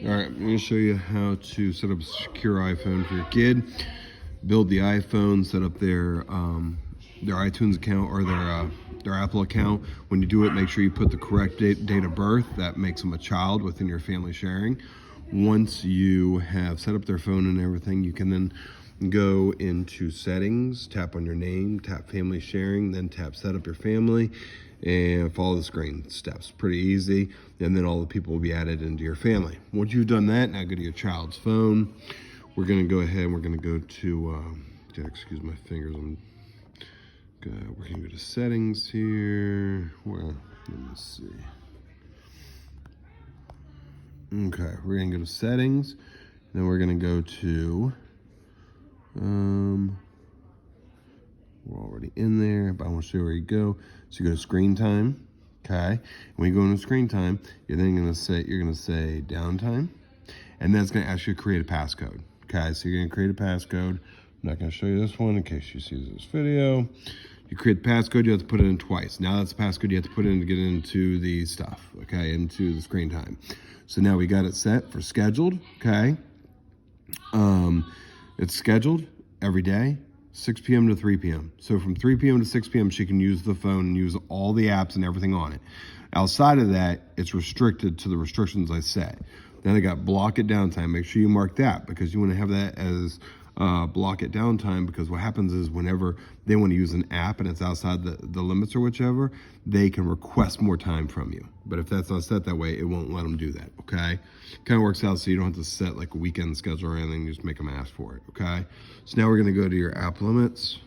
All right, I'm going to show you how to set up a secure iPhone for your kid. Build the iPhone, set up their iTunes account or their Apple account. When you do it, make sure you put the correct date of birth. That makes them a child within your family sharing. Once you have set up their phone and everything, you can then go into settings, tap on your name, tap family sharing, then tap set up your family, and follow the screen steps. Pretty easy, and then all the people will be added into your family. Once you've done that, now go to your child's phone. We're gonna go ahead and we're gonna go to, excuse my fingers, we're gonna go to settings here. Well, let me see. Okay, we're gonna go to settings, then we're gonna go to, we're already in there, but I want to show you where you go. So you go to screen time, okay? When you go into screen time, you're gonna say downtime, and then it's gonna ask you to create a passcode, okay? So you're gonna create a passcode. I'm not gonna show you this one in case you see this video. You create the passcode, you have to put it in twice. Now that's the passcode you have to put in to get into the stuff, okay? Into the screen time. So now we got it set for scheduled, okay? It's scheduled every day, 6 p.m. to 3 p.m. So from 3 p.m. to 6 p.m., she can use the phone and use all the apps and everything on it. Outside of that, it's restricted to the restrictions I set. Then I got block it downtime. Make sure you mark that because you want to have that as block it downtime, because what happens is whenever they want to use an app and it's outside the limits or whichever, they can request more time from you. But if that's not set that way, it won't let them do that, okay? Kind of works out so you don't have to set like a weekend schedule or anything, you just make them ask for it, okay? So now we're gonna go to your app limits,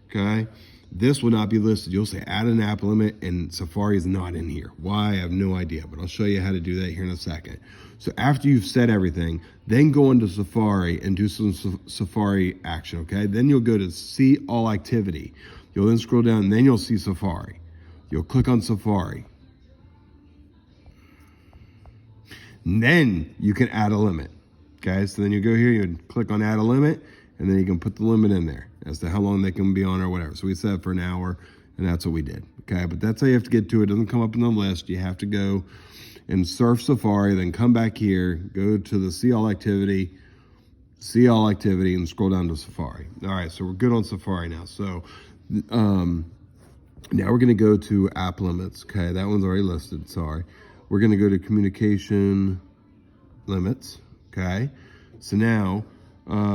okay? This will not be listed. You'll say add an app limit and Safari is not in here. Why? I have no idea, but I'll show you how to do that here in a second. So after you've set everything, then go into Safari and do some Safari action, okay? Then you'll go to see all activity. You'll then scroll down and then you'll see Safari. You'll click on Safari. And then you can add a limit, okay? So then you go here, you click on add a limit, and then you can put the limit in there as to how long they can be on or whatever. So we set it for an hour, and that's what we did, okay? But that's how you have to get to it. It doesn't come up in the list. You have to go and surf Safari, then come back here, go to the see all activity, and scroll down to Safari. All right, so we're good on Safari now. So now we're gonna go to app limits, okay? That one's already listed, sorry. We're gonna go to communication limits, okay? So now,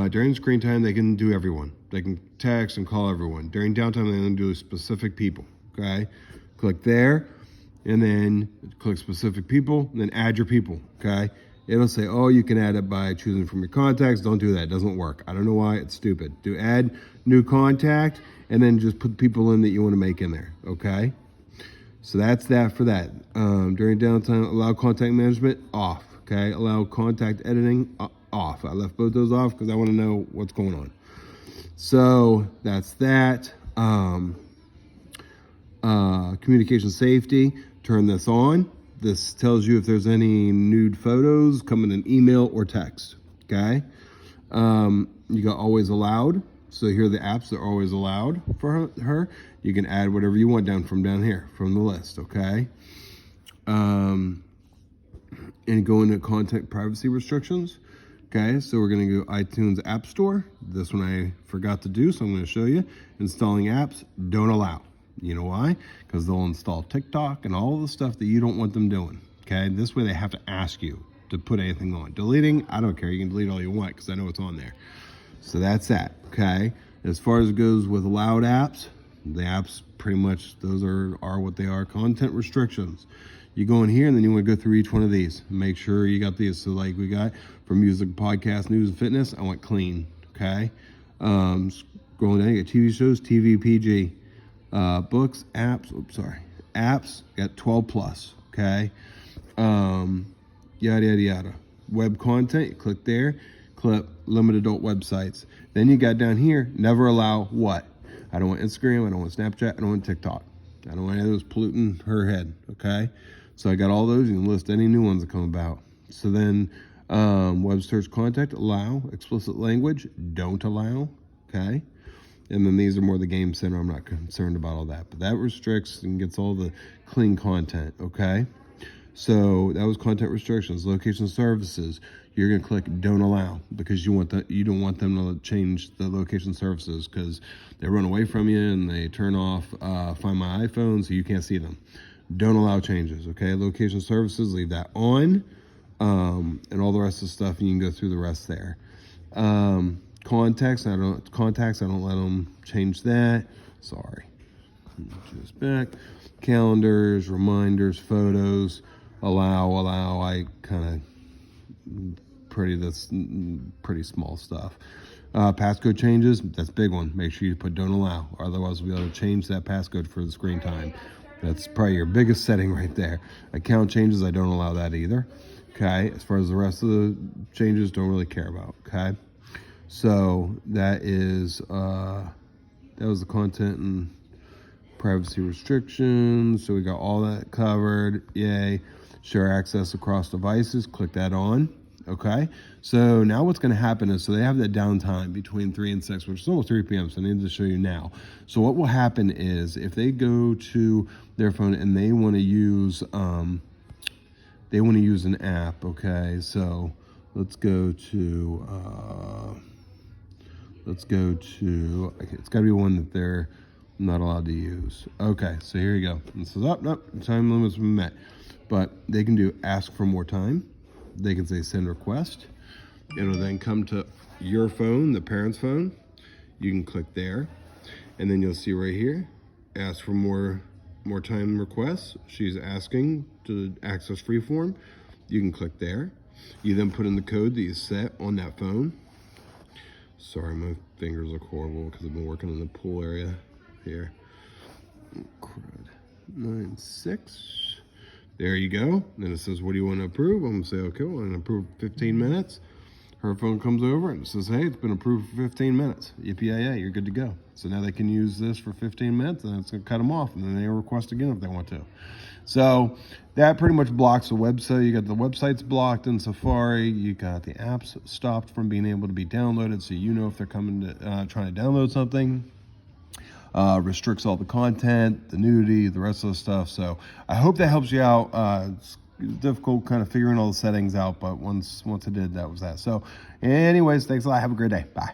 during screen time, they can do everyone. They can text and call everyone. During downtime, they can do specific people, okay? Click there, and then click specific people, and then add your people, okay? It'll say, oh, you can add it by choosing from your contacts. Don't do that, it doesn't work. I don't know why, it's stupid. Do add new contact, and then just put people in that you wanna make in there, okay? So that's that for that. During downtime, allow contact management, off, okay? Allow contact editing, off. I left both those off because I want to know what's going on. So that's that. Communication safety, turn this on. This tells you if there's any nude photos coming in email or text, okay? You got always allowed. So here are the apps that are always allowed for her. You can add whatever you want from down here, from the list, okay? And go into content privacy restrictions. Okay, so we're gonna go iTunes App Store. This one I forgot to do, so I'm gonna show you. Installing apps, don't allow. You know why? Because they'll install TikTok and all the stuff that you don't want them doing. Okay, this way they have to ask you to put anything on. Deleting, I don't care, you can delete all you want because I know it's on there. So that's that, okay? As far as it goes with allowed apps, the apps pretty much, those are what they are, content restrictions. You go in here and then you want to go through each one of these. Make sure you got these. So like we got for music, podcast, news, and fitness, I want clean, okay? Scrolling down, you got TV shows, TV, PG, books, apps, got 12 plus, okay? Yada, yada, yada. Web content, you click there, click limit adult websites. Then you got down here, never allow what? I don't want Instagram, I don't want Snapchat, I don't want TikTok. I don't want any of those polluting her head, okay? So I got all those. You can list any new ones that come about. So then web search contact, allow. Explicit language, don't allow, okay? And then these are more the game center. I'm not concerned about all that. But that restricts and gets all the clean content, okay? So that was content restrictions. Location services, you're gonna click don't allow because you don't want them to change the location services because they run away from you and they turn off Find My iPhone so you can't see them. Don't allow changes, okay? Location services, leave that on. And all the rest of the stuff, you can go through the rest there. Contacts, I don't let them change that. Sorry. Just back. Calendars, reminders, photos, allow. I kind of pretty small stuff. Passcode changes, that's a big one. Make sure you put don't allow, otherwise we'll be able to change that passcode for the screen time. That's probably your biggest setting right there. Account changes, I don't allow that either. Okay, as far as the rest of the changes, don't really care about. Okay, so that was the content and privacy restrictions. So we got all that covered. Yay. Share access across devices. Click that on. Okay. So now what's going to happen is, so they have that downtime between 3 and 6, which is almost 3 p.m. So I need to show you now. So what will happen is if they go to their phone and they want to use an app. Okay. So let's go to it's got to be one that they're not allowed to use. Okay, so here you go. This is up, nope, time limit's been met. But they can do ask for more time. They can say send request. It'll then come to your phone, the parent's phone. You can click there, and then you'll see right here, ask for more time requests. She's asking to access freeform. You can click there. You then put in the code that you set on that phone. Sorry, my fingers look horrible because I've been working in the pool area here. Crud. 96. There you go. Then it says, what do you want to approve? I'm going to say, okay, well, I'm going to approve 15 minutes. Her phone comes over and it says, hey, it's been approved for 15 minutes. Yippee-yay, you're good to go. So now they can use this for 15 minutes and it's going to cut them off, and then they request again if they want to. So that pretty much blocks the website. You got the websites blocked in Safari. You got the apps stopped from being able to be downloaded, so you know if they're coming to trying to download something. Restricts all the content, the nudity, the rest of the stuff. So I hope that helps you out. It's difficult kind of figuring all the settings out, but once I did, that was that. So anyways, thanks a lot. Have a great day. Bye.